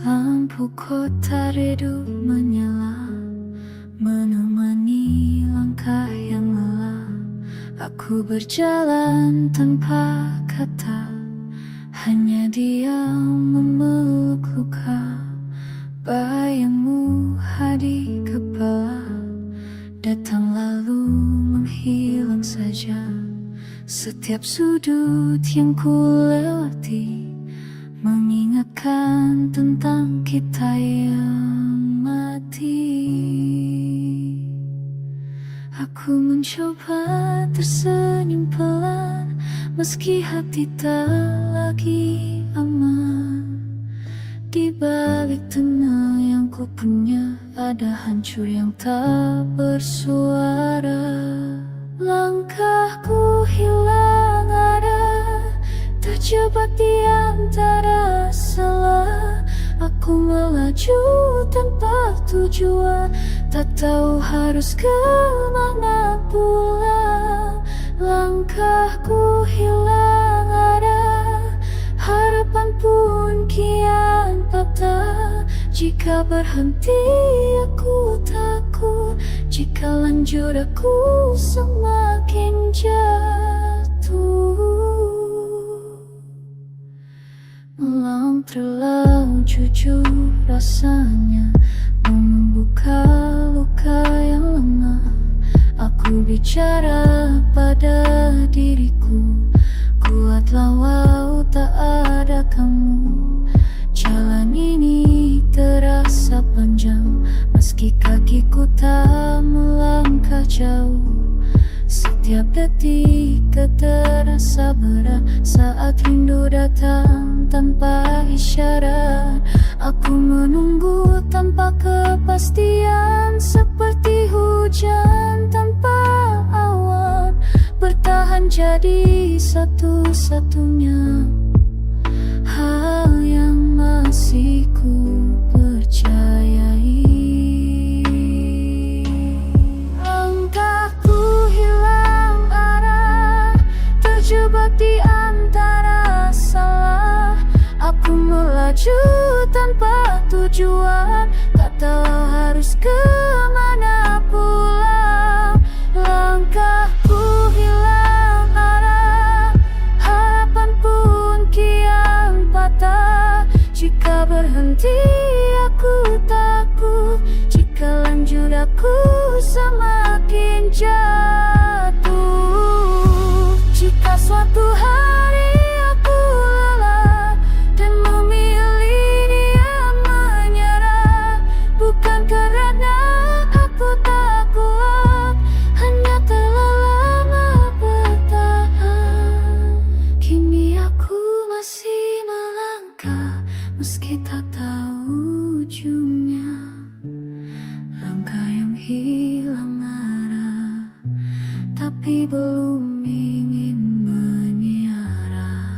Lampu kota redup menyala, menemani langkah yang lelah. Aku berjalan tanpa kata, hanya diam memeluk luka. Bayangmu hadir kepala, datang lalu menghilang saja. Setiap sudut yang ku lewati mengingatkan tentang kita yang mati. Aku mencoba tersenyum pelan, meski hati tak lagi aman. Di balik tenang yang ku punya, ada hancur yang tak bersuara. Langkahku hilang arah, terjebak di antara salah. Aku melaju tanpa tujuan, tak tahu harus kemana pulang. Langkahku hilang arah, harapan pun kian patah. Jika berhenti aku takut, jika lanjut aku semakin jatuh. Malam terlalu jujur rasanya, membuka luka yang lama. Aku bicara pada diriku, kuatlah walau tak ada kamu. Jalan ini terasa panjang, meski kakiku tak melangkah jauh. Setiap detik terasa berat, saat rindu datang tanpa isyarat. Aku menunggu tanpa kepastian, seperti hujan tanpa awan. Bertahan jadi satu-satunya hal yang masih ku percayai. Langkahku hilang arah, terjebak di antara salah. Aku melaju tanpa tujuan, tak tahu harus kemana pulang. Langkahku hilang arah, harapan pun kian patah. Jika berhenti aku takut, jika lanjut aku semakin jatuh. Jika suatu hari aku lelah dan memilih diam menyerah, bukan karena aku tak kuat, hanya terlalu lama bertahan. Kini aku masih melangkah, meski tak tahu ujungnya. Langkah yang hilang arah, tapi belum ingin menyiarah.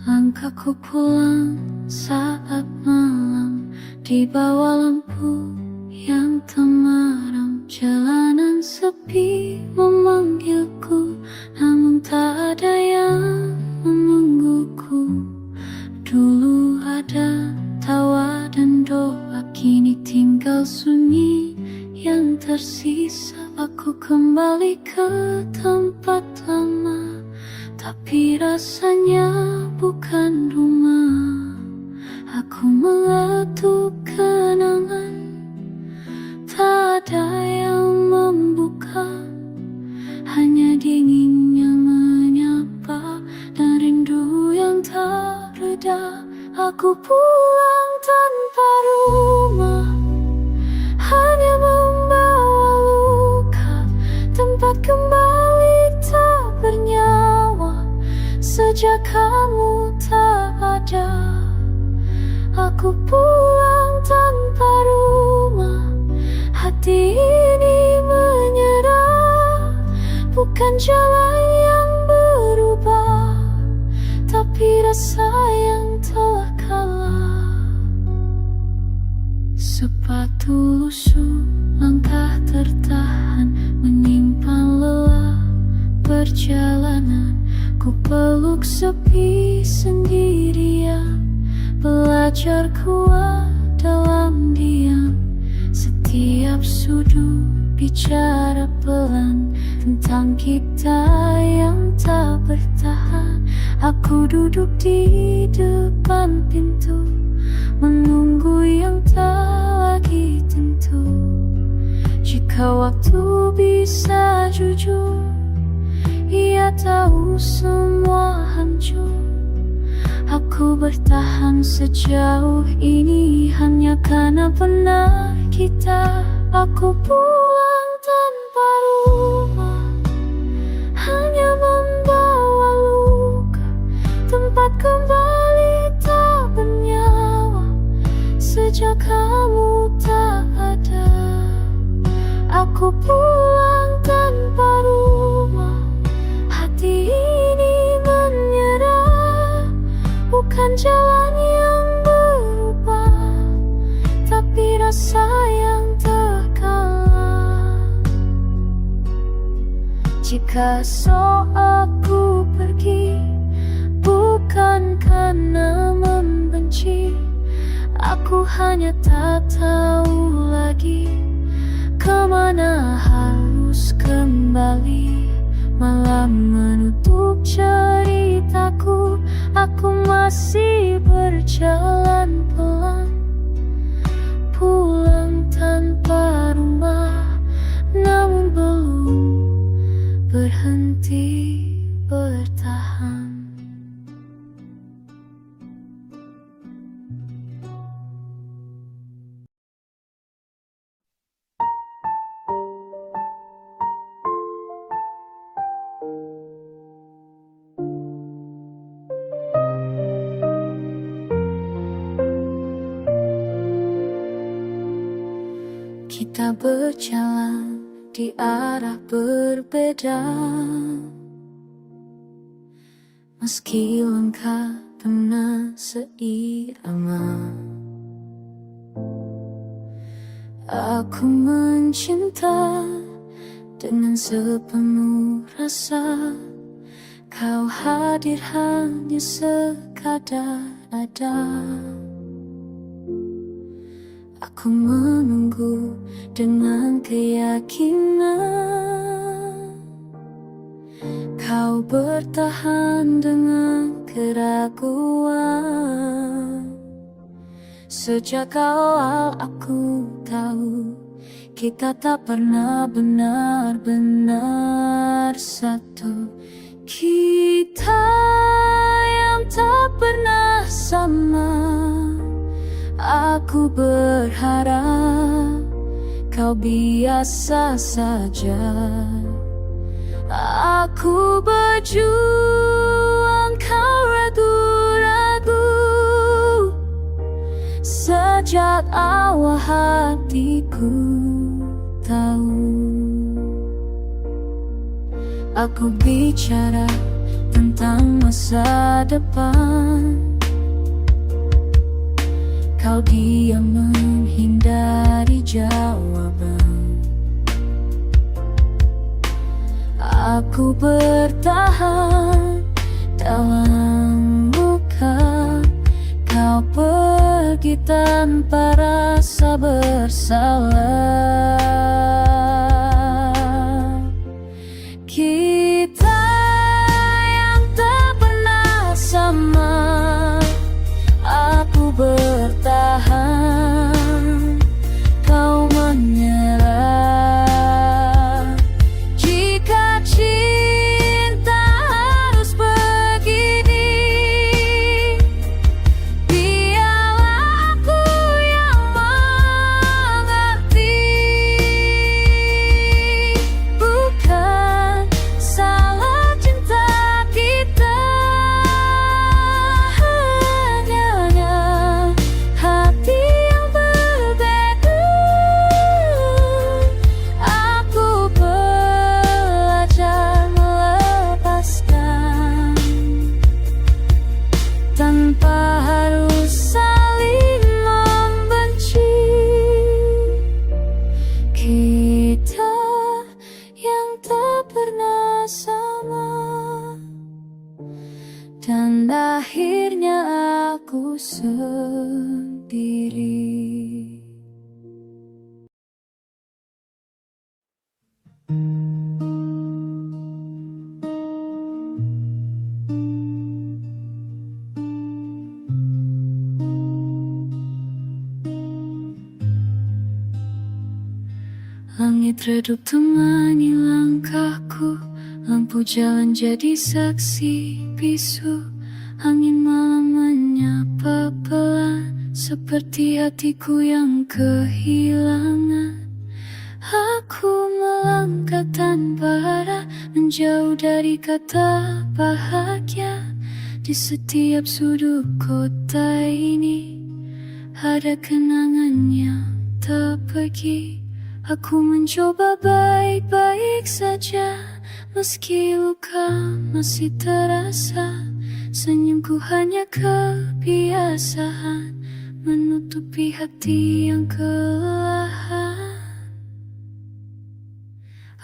Langkahku pulang saat malam, di bawah lampu yang temaram. Jalanan sepi memanggilku, namun tak ada yang menungguku. Dulu ada tawa dan doa, kini tinggal sunyi yang tersisa. Aku kembali ke tempat lama, tapi rasanya bukan rumah. Aku mengetuk kenangan, tak ada yang membuka, hanya dingin yang menyapa dan rindu yang tak reda. Aku pulang tanpa rumah, hanya membawa luka, tempat kembali tak bernyawa. Sejak kamu tak ada, aku pulang tanpa rumah. jalan yang berubah, tapi rasa yang telah kalah. Sepatu lusuh, langkah tertahan, menyimpan lelah perjalanan. Ku peluk sepi sendirian, belajar kuat dalam diam. Setiap sudut bicara pelan tentang kita yang tak bertahan. Aku duduk di depan pintu, menunggu yang tak lagi tentu. Jika waktu bisa jujur, ia tahu semua hancur. Aku bertahan sejauh ini hanya karena benar kita. Aku pulang tanpa rumah, hanya membawa luka. Tempat kembali tak bernyawa sejak kamu tak ada. Aku pulang tanpa rumah, hati ini menyerah. Bukan jalan yang berubah, tapi rasa yang terkalah. Jika esok aku pergi, bukan karena membenci. Aku hanya tak tahu lagi kemana harus kembali. Malam menutup ceritaku, aku masih berjalan pelan, pulang tanpa rumah, namun belum berhenti bertahan. Kita berjalan di arah berbeda, meski langkah pernah seirama. Aku mencinta dengan sepenuh rasa, kau hadir hanya sekadar ada. Aku menunggu dengan keyakinan, kau bertahan dengan keraguan. Sejak awal aku tahu kita tak pernah benar-benar satu. Kita yang tak pernah sama. Aku berharap kau biasa saja. Aku berjuang, kau ragu-ragu. Sejak awal hatiku tahu. Aku bicara tentang masa depan, kau diam menghindari jawaban. Aku bertahan dalam luka, kau pergi tanpa rasa bersalah. Kita yang tak pernah sama. Aku bertahan, kau menyerah. Jika cinta harus begini, biarlah aku yang mengerti. Langit redup temani langkahku, lampu jalan jadi saksi bisu. Angin malam menyapa pelan, seperti hatiku yang kehilangan. Aku melangkah tanpa arah, menjauh dari kata bahagia. Di setiap sudut kota ini ada kenangan yang tak pergi. Aku mencoba baik-baik saja, meski luka masih terasa. Senyumku hanya kebiasaan, menutupi hati yang kelelahan.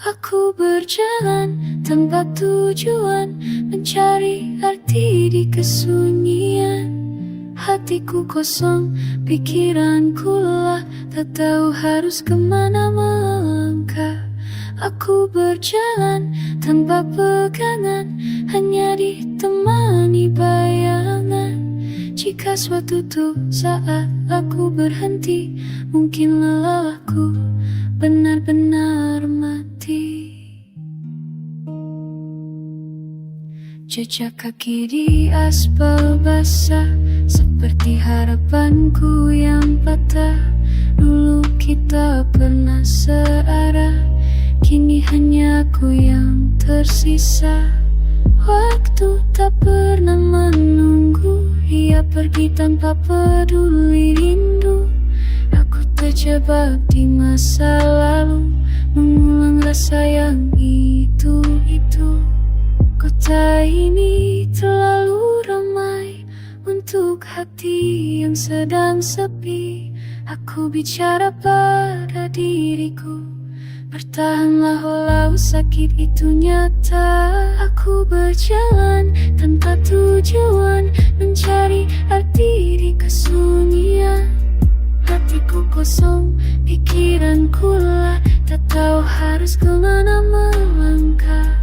Aku berjalan tanpa tujuan, mencari arti di kesunyian. Hatiku kosong, pikiranku lelah, tak tahu harus kemana melangkah. Aku berjalan tanpa pegangan, hanya ditemani bayangan. Jika suatu saat aku berhenti, mungkin lelahku benar-benar mati. Jejak kaki di aspal basah, seperti harapanku yang patah. Dulu kita pernah searah, kini hanya aku yang tersisa. Waktu tak pernah menunggu, ia pergi tanpa peduli rindu. Aku terjebak di masa lalu, mengulang rasa yang itu. Kota ini terlalu ramai untuk hati yang sedang sepi. Aku bicara pada diriku, bertahanlah walau sakit itu nyata. Aku berjalan tanpa tujuan, mencari arti di kesunyian. Hatiku kosong, pikiranku lelah, tak tahu harus kemana melangkah.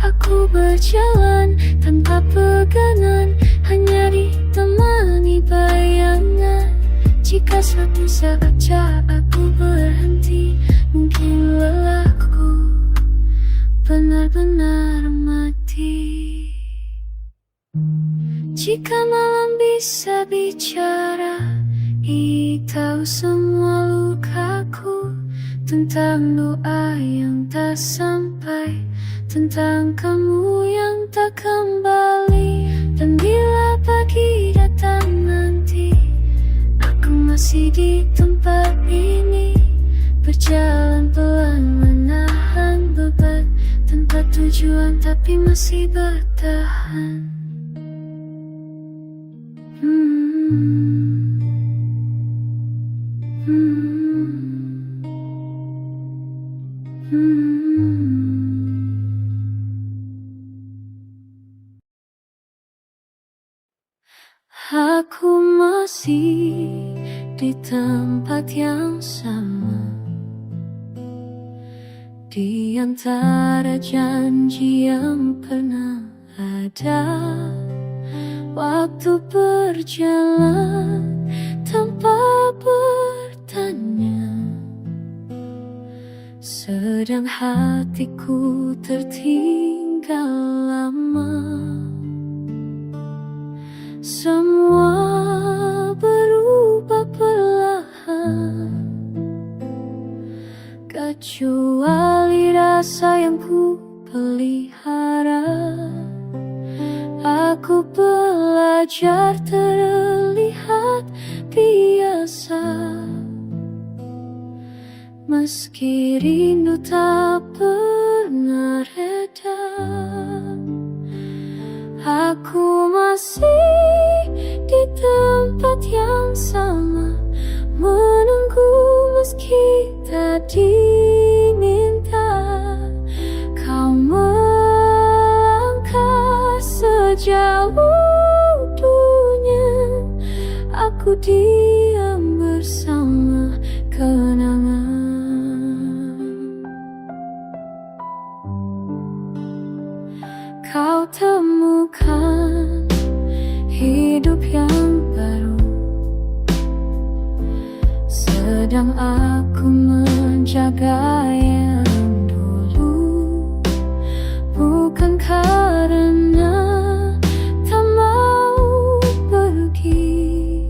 Aku berjalan tanpa pegangan, hanya ditemani bayangan. Jika suatu saat aku berhenti, mungkin lelahku benar-benar mati. Jika malam bisa bicara, ia tahu semua lukaku. Tentang doa yang tak sampai, tentang kamu yang tak kembali. Dan bila pagi datang nanti, aku masih di tempat ini, berjalan pelan menahan beban. Tanpa tujuan tapi masih bertahan. Aku masih di tempat yang sama, di antara janji yang pernah ada. Waktu berjalan tanpa bertanya, sedang hatiku tertinggal lama. Semua berubah perlahan, kecuali rasa yang ku pelihara. Aku belajar terlihat biasa, meski rindu tak pernah reda. Aku masih di tempat yang sama, menunggu meski tak diminta. Kau melangkah sejauh dunia, aku diam bersama kenangan. Kau temukan hidup yang baru, aku menjaga yang dulu, bukan karena tak mau pergi.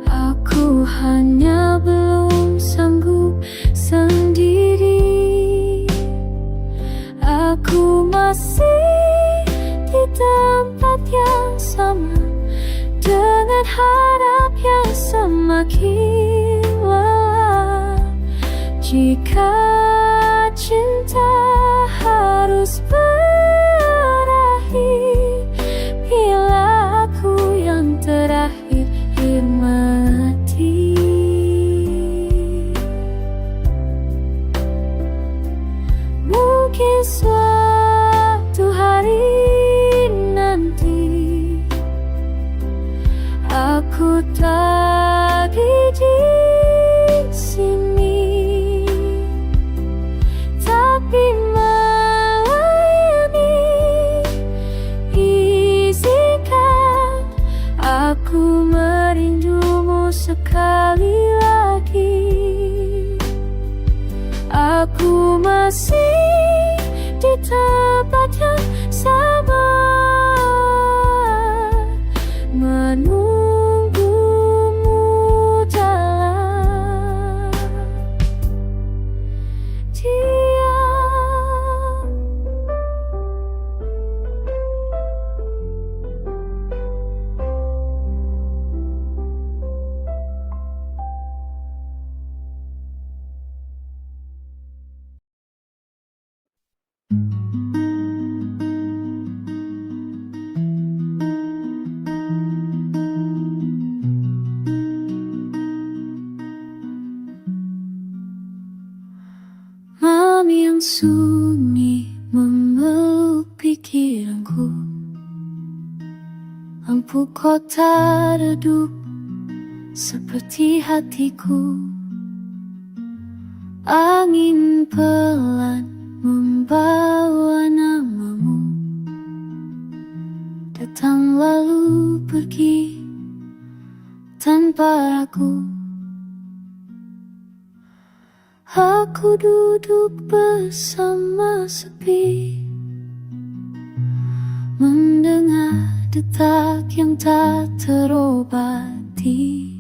Aku hanya belum sanggup sendiri. Aku masih di tempat yang sama, dengan harap yang semakin lelah. Jika cinta harus berakhir, bila aku yang terakhir mati. Mungkin suatu hari nanti aku lagi di sini, tapi malam ini izinkan aku merindumu sekali lagi. Aku masih di tempat yang sama, menunggumu dalam diam. Malam yang sunyi memeluk pikiranku, lampu kota redup seperti hatiku. Angin pelan membawa namamu, datang lalu pergi tanpa ragu. Aku duduk bersama sepi, mendengar detak yang tak terobati.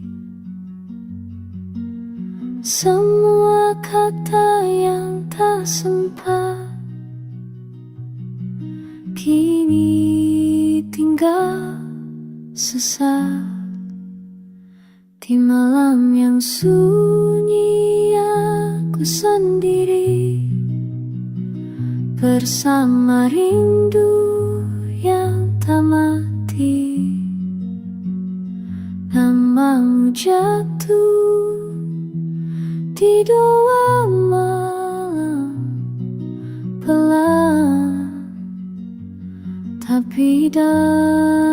Semua kata yang tak sempat kini tinggal sesak. Di malam yang sunyi aku sendiri, bersama rindu yang tak mati. Namamu jatuh di doa malam, pelan tapi dalam.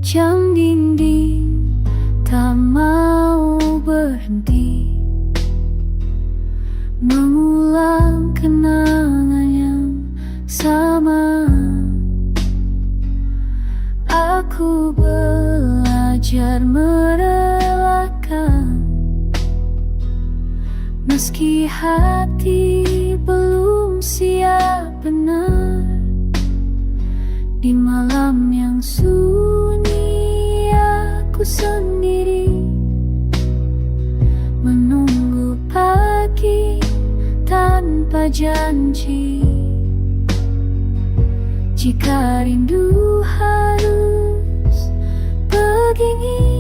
Jam dinding tak mau berhenti, mengulang kenangan yang sama. Aku belajar merelakan, meski hati belum siap benar. Di malam yang sunyi aku sendiri, menunggu pagi tanpa janji. Jika rindu harus begini,